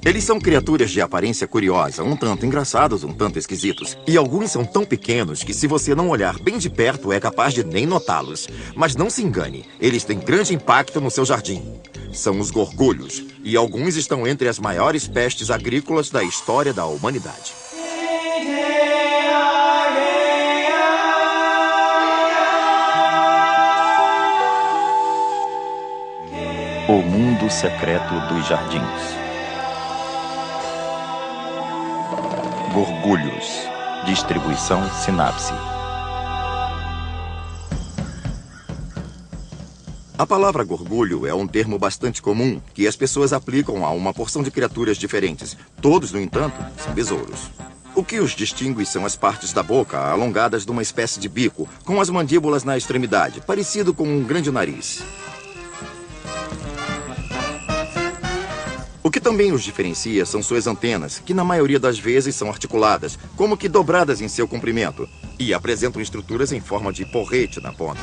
Eles são criaturas de aparência curiosa, um tanto engraçados, um tanto esquisitos. E alguns são tão pequenos que se você não olhar bem de perto é capaz de nem notá-los. Mas não se engane, eles têm grande impacto no seu jardim. São os gorgulhos, e alguns estão entre as maiores pestes agrícolas da história da humanidade. O mundo secreto dos jardins. Gorgulhos. Distribuição Sinapse. A palavra gorgulho é um termo bastante comum que as pessoas aplicam a uma porção de criaturas diferentes. Todos, no entanto, são besouros. O que os distingue são as partes da boca alongadas de uma espécie de bico, com as mandíbulas na extremidade, parecido com um grande nariz. O que também os diferencia são suas antenas, que na maioria das vezes são articuladas, como que dobradas em seu comprimento, e apresentam estruturas em forma de porrete na ponta.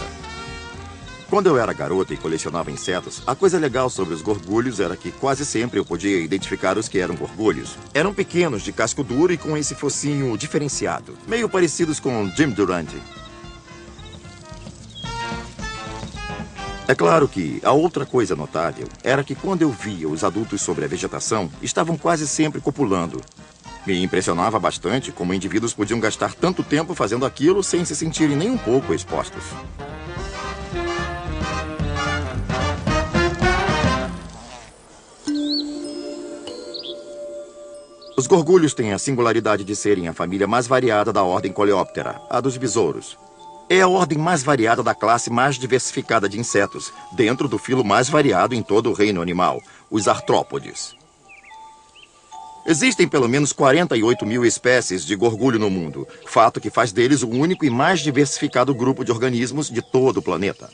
Quando eu era garota e colecionava insetos, a coisa legal sobre os gorgulhos era que quase sempre eu podia identificar os que eram gorgulhos. Eram pequenos, de casco duro e com esse focinho diferenciado, meio parecidos com Jim Durante. É claro que a outra coisa notável era que quando eu via os adultos sobre a vegetação, estavam quase sempre copulando. Me impressionava bastante como indivíduos podiam gastar tanto tempo fazendo aquilo sem se sentirem nem um pouco expostos. Os gorgulhos têm a singularidade de serem a família mais variada da ordem Coleóptera, a dos besouros. É a ordem mais variada da classe mais diversificada de insetos, dentro do filo mais variado em todo o reino animal, os artrópodes. Existem pelo menos 48 mil espécies de gorgulho no mundo, fato que faz deles o único e mais diversificado grupo de organismos de todo o planeta.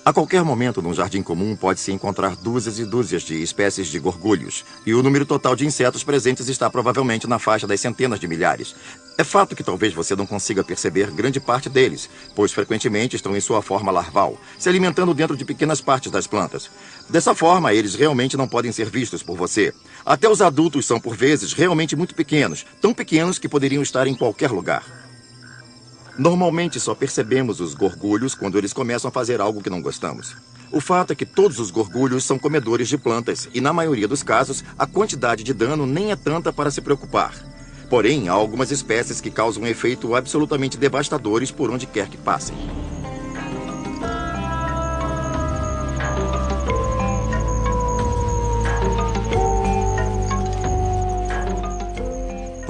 A qualquer momento, num jardim comum, pode-se encontrar dúzias e dúzias de espécies de gorgulhos, e o número total de insetos presentes está provavelmente na faixa das centenas de milhares. É fato que talvez você não consiga perceber grande parte deles, pois frequentemente estão em sua forma larval, se alimentando dentro de pequenas partes das plantas. Dessa forma, eles realmente não podem ser vistos por você. Até os adultos são, por vezes, realmente muito pequenos, tão pequenos que poderiam estar em qualquer lugar. Normalmente só percebemos os gorgulhos quando eles começam a fazer algo que não gostamos. O fato é que todos os gorgulhos são comedores de plantas e, na maioria dos casos, a quantidade de dano nem é tanta para se preocupar. Porém, há algumas espécies que causam um efeito absolutamente devastadores por onde quer que passem.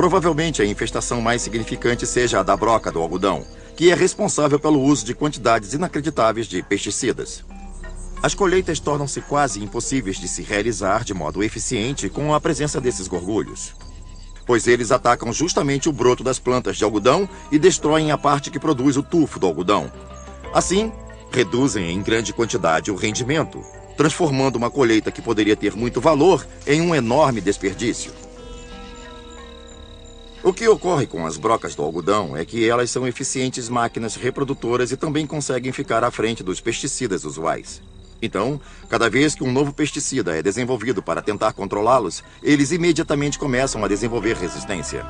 Provavelmente a infestação mais significante seja a da broca do algodão, que é responsável pelo uso de quantidades inacreditáveis de pesticidas. As colheitas tornam-se quase impossíveis de se realizar de modo eficiente com a presença desses gorgulhos, pois eles atacam justamente o broto das plantas de algodão e destroem a parte que produz o tufo do algodão. Assim, reduzem em grande quantidade o rendimento, transformando uma colheita que poderia ter muito valor em um enorme desperdício. O que ocorre com as brocas do algodão é que elas são eficientes máquinas reprodutoras e também conseguem ficar à frente dos pesticidas usuais. Então, cada vez que um novo pesticida é desenvolvido para tentar controlá-los, eles imediatamente começam a desenvolver resistência.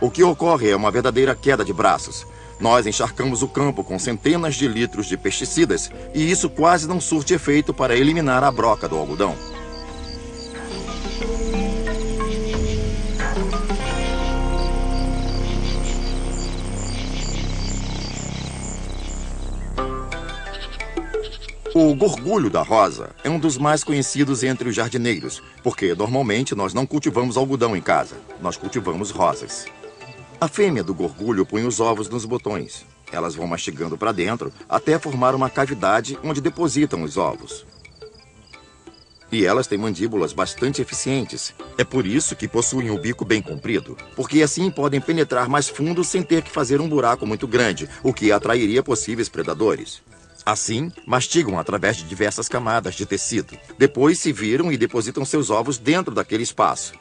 O que ocorre é uma verdadeira queda de braços. Nós encharcamos o campo com centenas de litros de pesticidas e isso quase não surte efeito para eliminar a broca do algodão. O gorgulho da rosa é um dos mais conhecidos entre os jardineiros, porque normalmente nós não cultivamos algodão em casa, nós cultivamos rosas. A fêmea do gorgulho põe os ovos nos botões. Elas vão mastigando para dentro até formar uma cavidade onde depositam os ovos. E elas têm mandíbulas bastante eficientes. É por isso que possuem o bico bem comprido, porque assim podem penetrar mais fundo sem ter que fazer um buraco muito grande, o que atrairia possíveis predadores. Assim, mastigam através de diversas camadas de tecido. Depois se viram e depositam seus ovos dentro daquele espaço.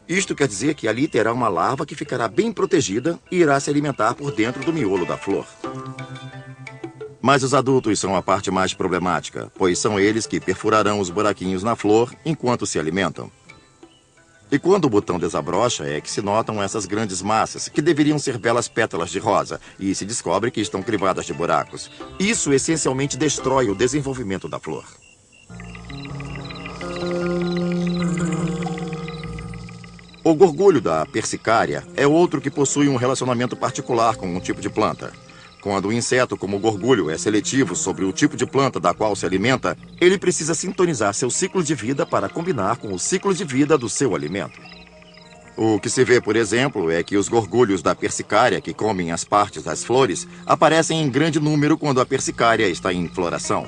Isto quer dizer que ali terá uma larva que ficará bem protegida e irá se alimentar por dentro do miolo da flor. Mas os adultos são a parte mais problemática, pois são eles que perfurarão os buraquinhos na flor enquanto se alimentam. E quando o botão desabrocha é que se notam essas grandes massas, que deveriam ser belas pétalas de rosa, e se descobre que estão crivadas de buracos. Isso essencialmente destrói o desenvolvimento da flor. O gorgulho da persicária é outro que possui um relacionamento particular com um tipo de planta. Quando o inseto, como o gorgulho, é seletivo sobre o tipo de planta da qual se alimenta, ele precisa sintonizar seu ciclo de vida para combinar com o ciclo de vida do seu alimento. O que se vê, por exemplo, é que os gorgulhos da persicária, que comem as partes das flores, aparecem em grande número quando a persicária está em floração.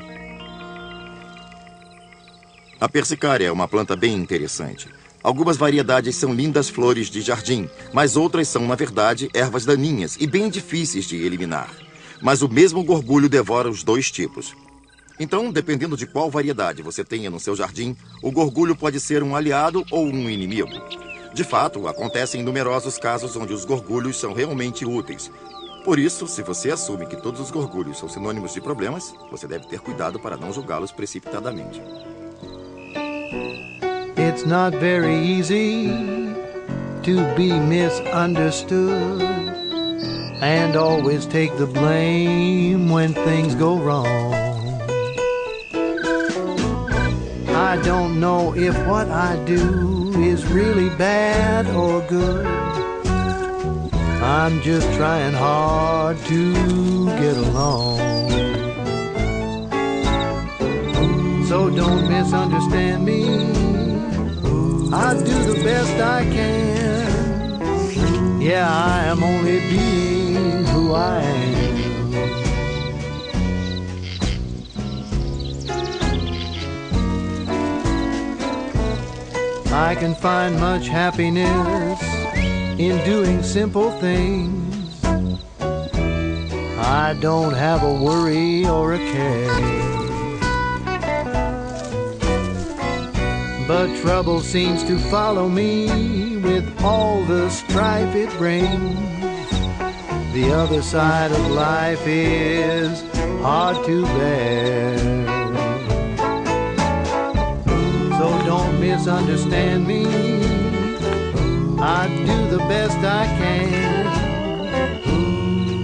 A persicária é uma planta bem interessante. Algumas variedades são lindas flores de jardim, mas outras são, na verdade, ervas daninhas e bem difíceis de eliminar. Mas o mesmo gorgulho devora os dois tipos. Então, dependendo de qual variedade você tenha no seu jardim, o gorgulho pode ser um aliado ou um inimigo. De fato, acontecem numerosos casos onde os gorgulhos são realmente úteis. Por isso, se você assume que todos os gorgulhos são sinônimos de problemas, você deve ter cuidado para não julgá-los precipitadamente. It's not very easy to be misunderstood and always take the blame when things go wrong. I don't know if what I do is really bad or good. I'm just trying hard to get along. So don't misunderstand me. I do the best I can. Yeah, I am only being who I am. I can find much happiness in doing simple things. I don't have a worry or a care. But trouble seems to follow me with all the strife it brings. The other side of life is hard to bear. So don't misunderstand me. I do the best I can.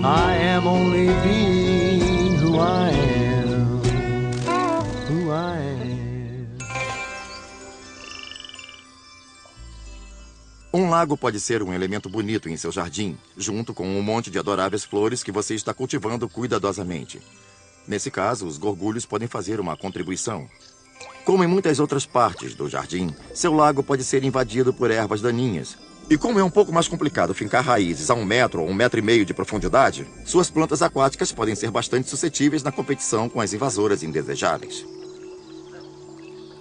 I am only being who I am. Who I am. Um lago pode ser um elemento bonito em seu jardim, junto com um monte de adoráveis flores que você está cultivando cuidadosamente. Nesse caso, os gorgulhos podem fazer uma contribuição. Como em muitas outras partes do jardim, seu lago pode ser invadido por ervas daninhas. E como é um pouco mais complicado fincar raízes a 1 metro ou 1,5 metros de profundidade, suas plantas aquáticas podem ser bastante suscetíveis na competição com as invasoras indesejáveis.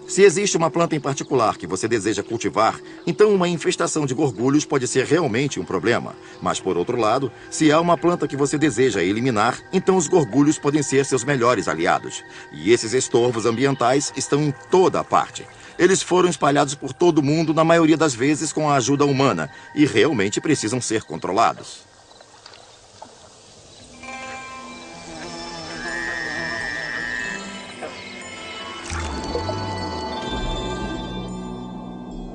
Se existe uma planta em particular que você deseja cultivar, então uma infestação de gorgulhos pode ser realmente um problema. Mas, por outro lado, se há uma planta que você deseja eliminar, então os gorgulhos podem ser seus melhores aliados. E esses estorvos ambientais estão em toda a parte. Eles foram espalhados por todo o mundo, na maioria das vezes com a ajuda humana, e realmente precisam ser controlados.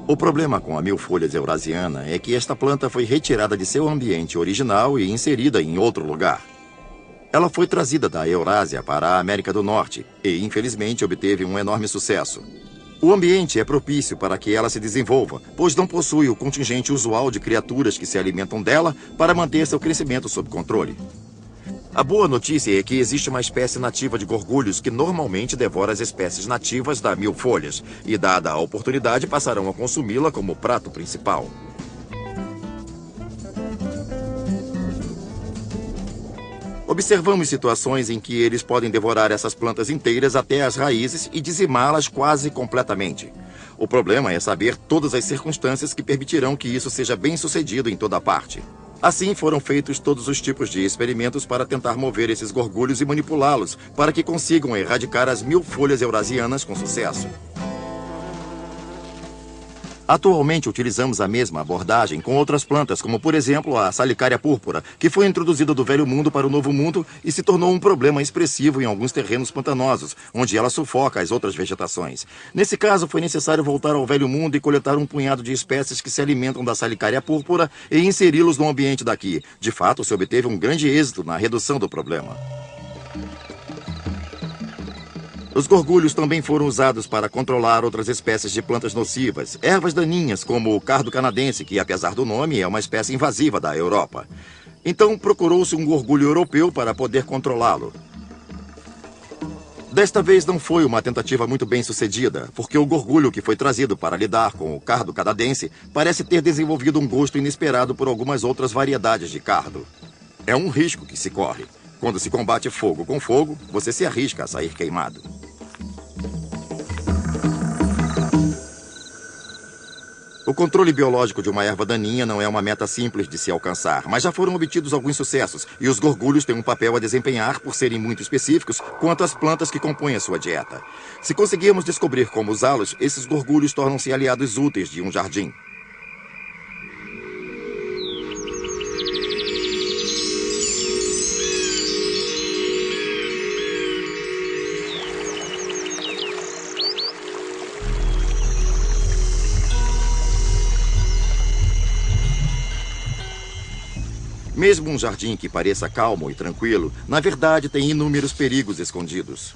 O problema com a mil-folhas eurasiana é que esta planta foi retirada de seu ambiente original e inserida em outro lugar. Ela foi trazida da Eurásia para a América do Norte e, infelizmente, obteve um enorme sucesso. O ambiente é propício para que ela se desenvolva, pois não possui o contingente usual de criaturas que se alimentam dela para manter seu crescimento sob controle. A boa notícia é que existe uma espécie nativa de gorgulhos que normalmente devora as espécies nativas da mil-folhas e, dada a oportunidade, passarão a consumi-la como prato principal. Observamos situações em que eles podem devorar essas plantas inteiras até as raízes e dizimá-las quase completamente. O problema é saber todas as circunstâncias que permitirão que isso seja bem sucedido em toda parte. Assim, foram feitos todos os tipos de experimentos para tentar mover esses gorgulhos e manipulá-los, para que consigam erradicar as mil-folhas eurasianas com sucesso. Atualmente utilizamos a mesma abordagem com outras plantas, como por exemplo a salicária púrpura, que foi introduzida do Velho Mundo para o Novo Mundo e se tornou um problema expressivo em alguns terrenos pantanosos, onde ela sufoca as outras vegetações. Nesse caso, foi necessário voltar ao Velho Mundo e coletar um punhado de espécies que se alimentam da salicária púrpura e inseri-los no ambiente daqui. De fato, se obteve um grande êxito na redução do problema. Os gorgulhos também foram usados para controlar outras espécies de plantas nocivas, ervas daninhas como o cardo canadense, que apesar do nome é uma espécie invasiva da Europa. Então procurou-se um gorgulho europeu para poder controlá-lo. Desta vez não foi uma tentativa muito bem sucedida, porque o gorgulho que foi trazido para lidar com o cardo canadense parece ter desenvolvido um gosto inesperado por algumas outras variedades de cardo. É um risco que se corre. Quando se combate fogo com fogo, você se arrisca a sair queimado. O controle biológico de uma erva daninha não é uma meta simples de se alcançar, mas já foram obtidos alguns sucessos, e os gorgulhos têm um papel a desempenhar por serem muito específicos quanto às plantas que compõem a sua dieta. Se conseguirmos descobrir como usá-los, esses gorgulhos tornam-se aliados úteis de um jardim. Mesmo um jardim que pareça calmo e tranquilo, na verdade tem inúmeros perigos escondidos.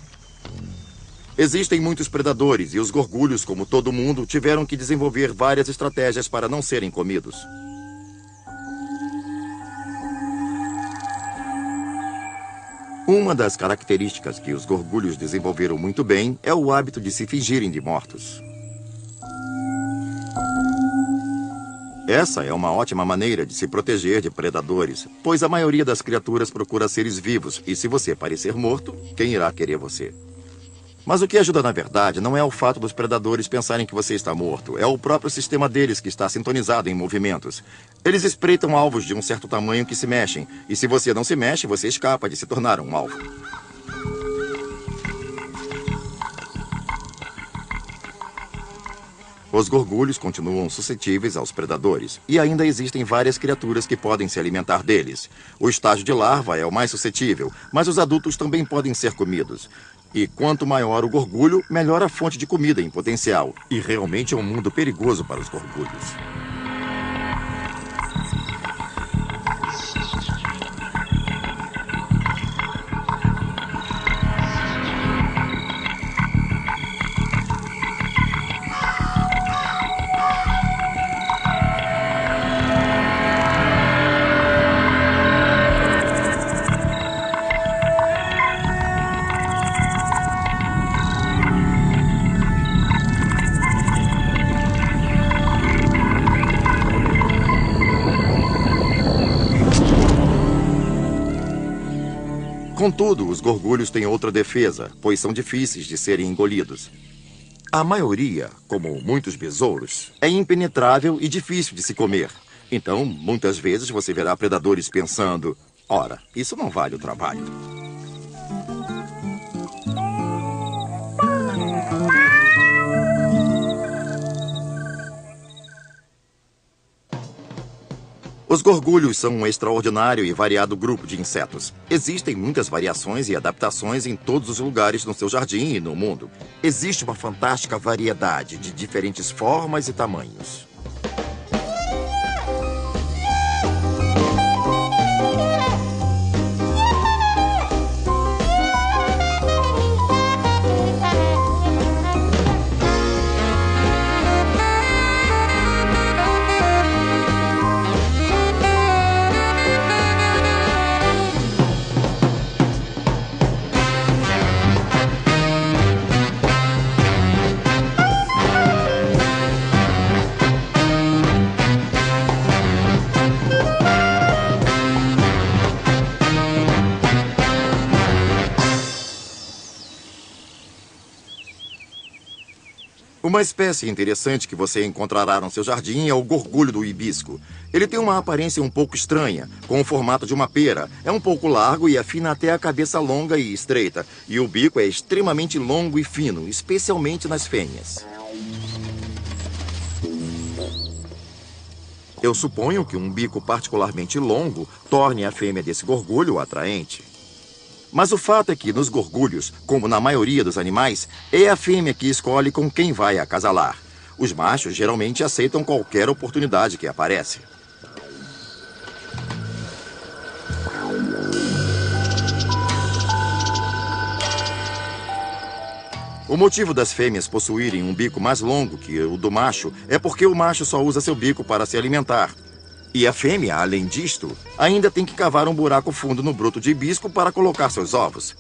Existem muitos predadores e os gorgulhos, como todo mundo, tiveram que desenvolver várias estratégias para não serem comidos. Uma das características que os gorgulhos desenvolveram muito bem é o hábito de se fingirem de mortos. Essa é uma ótima maneira de se proteger de predadores, pois a maioria das criaturas procura seres vivos, e se você parecer morto, quem irá querer você? Mas o que ajuda na verdade não é o fato dos predadores pensarem que você está morto, é o próprio sistema deles que está sintonizado em movimentos. Eles espreitam alvos de um certo tamanho que se mexem, e se você não se mexe, você escapa de se tornar um alvo. Os gorgulhos continuam suscetíveis aos predadores, e ainda existem várias criaturas que podem se alimentar deles. O estágio de larva é o mais suscetível, mas os adultos também podem ser comidos. E quanto maior o gorgulho, melhor a fonte de comida em potencial. E realmente é um mundo perigoso para os gorgulhos. Contudo, os gorgulhos têm outra defesa, pois são difíceis de serem engolidos. A maioria, como muitos besouros, é impenetrável e difícil de se comer. Então, muitas vezes você verá predadores pensando: ora, isso não vale o trabalho. Os gorgulhos são um extraordinário e variado grupo de insetos. Existem muitas variações e adaptações em todos os lugares no seu jardim e no mundo. Existe uma fantástica variedade de diferentes formas e tamanhos. Uma espécie interessante que você encontrará no seu jardim é o gorgulho do hibisco. Ele tem uma aparência um pouco estranha, com o formato de uma pera. É um pouco largo e afina até a cabeça longa e estreita. E o bico é extremamente longo e fino, especialmente nas fêmeas. Eu suponho que um bico particularmente longo torne a fêmea desse gorgulho atraente. Mas o fato é que nos gorgulhos, como na maioria dos animais, é a fêmea que escolhe com quem vai acasalar. Os machos geralmente aceitam qualquer oportunidade que aparece. O motivo das fêmeas possuírem um bico mais longo que o do macho é porque o macho só usa seu bico para se alimentar. E a fêmea, além disto, ainda tem que cavar um buraco fundo no broto de hibisco para colocar seus ovos.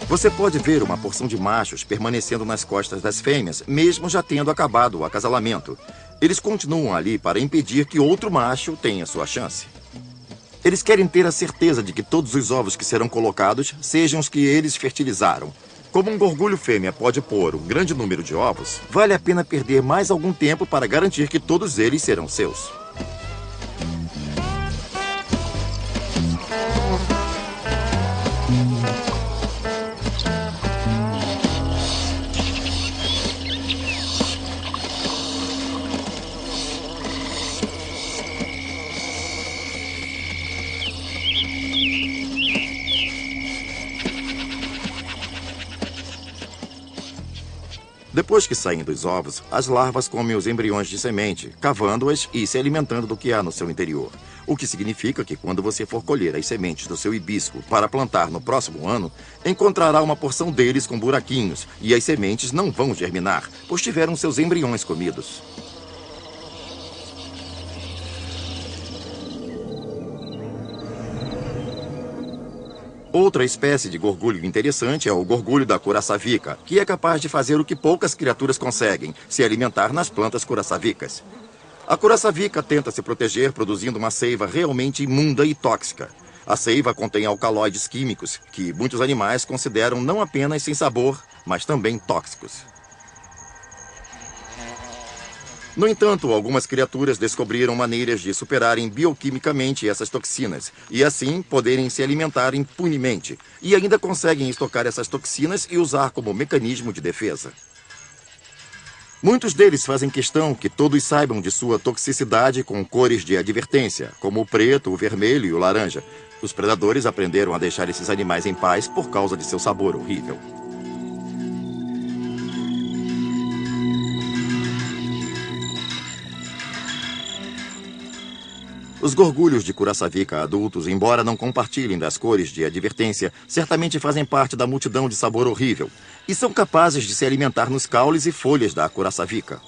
Você pode ver uma porção de machos permanecendo nas costas das fêmeas, mesmo já tendo acabado o acasalamento. Eles continuam ali para impedir que outro macho tenha sua chance. Eles querem ter a certeza de que todos os ovos que serão colocados sejam os que eles fertilizaram. Como um gorgulho fêmea pode pôr um grande número de ovos, vale a pena perder mais algum tempo para garantir que todos eles serão seus. Depois que saem dos ovos, as larvas comem os embriões de semente, cavando-as e se alimentando do que há no seu interior. O que significa que quando você for colher as sementes do seu hibisco para plantar no próximo ano, encontrará uma porção deles com buraquinhos e as sementes não vão germinar, pois tiveram seus embriões comidos. Outra espécie de gorgulho interessante é o gorgulho da curaçavica, que é capaz de fazer o que poucas criaturas conseguem, se alimentar nas plantas curaçavicas. A curaçavica tenta se proteger produzindo uma seiva realmente imunda e tóxica. A seiva contém alcaloides químicos que muitos animais consideram não apenas sem sabor, mas também tóxicos. No entanto, algumas criaturas descobriram maneiras de superarem bioquimicamente essas toxinas e assim poderem se alimentar impunemente, e ainda conseguem estocar essas toxinas e usar como mecanismo de defesa. Muitos deles fazem questão que todos saibam de sua toxicidade com cores de advertência, como o preto, o vermelho e o laranja. Os predadores aprenderam a deixar esses animais em paz por causa de seu sabor horrível. Os gorgulhos de curaçavica adultos, embora não compartilhem das cores de advertência, certamente fazem parte da multidão de sabor horrível e são capazes de se alimentar nos caules e folhas da curaçavica.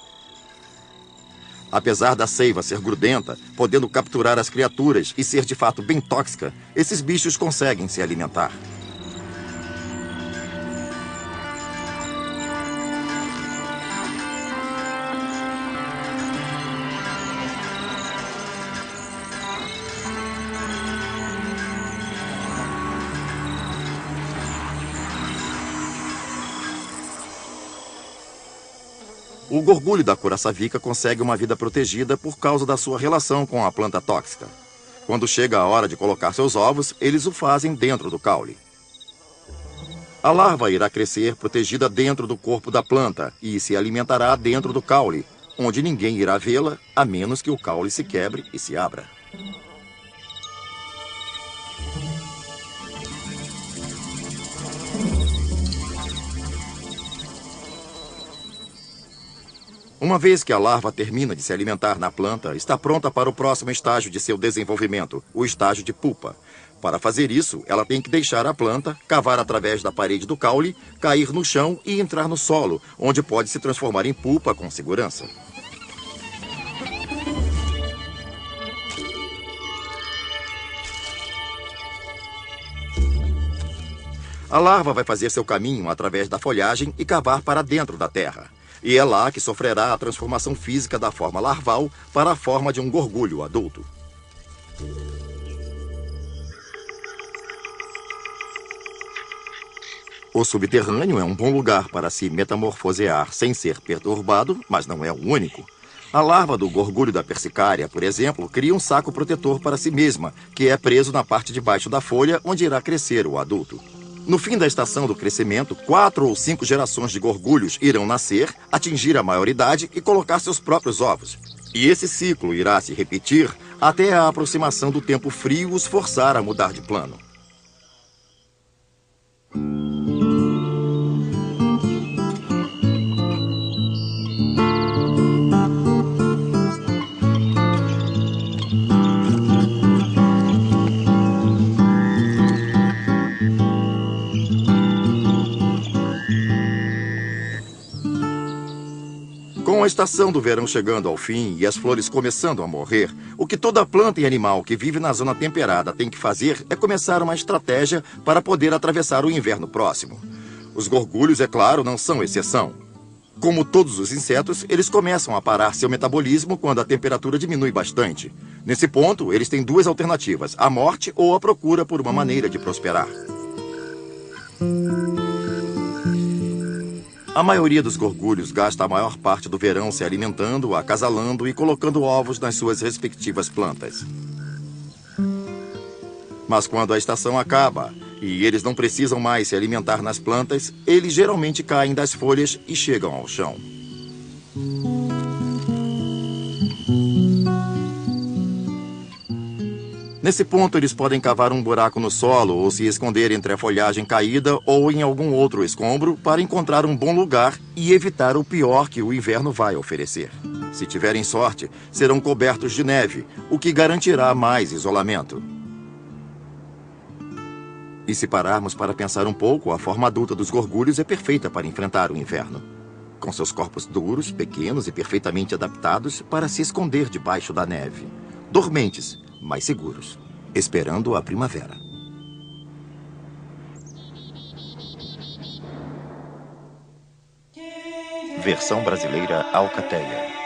Apesar da seiva ser grudenta, podendo capturar as criaturas e ser de fato bem tóxica, esses bichos conseguem se alimentar. O gorgulho da curaçavica consegue uma vida protegida por causa da sua relação com a planta tóxica. Quando chega a hora de colocar seus ovos, eles o fazem dentro do caule. A larva irá crescer protegida dentro do corpo da planta e se alimentará dentro do caule, onde ninguém irá vê-la, a menos que o caule se quebre e se abra. Uma vez que a larva termina de se alimentar na planta, está pronta para o próximo estágio de seu desenvolvimento, o estágio de pupa. Para fazer isso, ela tem que deixar a planta, cavar através da parede do caule, cair no chão e entrar no solo, onde pode se transformar em pupa com segurança. A larva vai fazer seu caminho através da folhagem e cavar para dentro da terra. E é lá que sofrerá a transformação física da forma larval para a forma de um gorgulho adulto. O subterrâneo é um bom lugar para se metamorfosear sem ser perturbado, mas não é o único. A larva do gorgulho da persicária, por exemplo, cria um saco protetor para si mesma, que é preso na parte de baixo da folha onde irá crescer o adulto. No fim da estação do crescimento, 4 ou 5 gerações de gorgulhos irão nascer, atingir a maioridade e colocar seus próprios ovos. E esse ciclo irá se repetir até a aproximação do tempo frio os forçar a mudar de plano. Com a estação do verão chegando ao fim e as flores começando a morrer, o que toda planta e animal que vive na zona temperada tem que fazer é começar uma estratégia para poder atravessar o inverno próximo. Os gorgulhos, é claro, não são exceção. Como todos os insetos, eles começam a parar seu metabolismo quando a temperatura diminui bastante. Nesse ponto, eles têm 2 alternativas: a morte ou a procura por uma maneira de prosperar. A maioria dos gorgulhos gasta a maior parte do verão se alimentando, acasalando e colocando ovos nas suas respectivas plantas. Mas quando a estação acaba e eles não precisam mais se alimentar nas plantas, eles geralmente caem das folhas e chegam ao chão. Nesse ponto, eles podem cavar um buraco no solo ou se esconder entre a folhagem caída ou em algum outro escombro para encontrar um bom lugar e evitar o pior que o inverno vai oferecer. Se tiverem sorte, serão cobertos de neve, o que garantirá mais isolamento. E se pararmos para pensar um pouco, a forma adulta dos gorgulhos é perfeita para enfrentar o inverno. Com seus corpos duros, pequenos e perfeitamente adaptados para se esconder debaixo da neve. Dormentes, mais seguros, esperando a primavera. Versão brasileira Alcateia.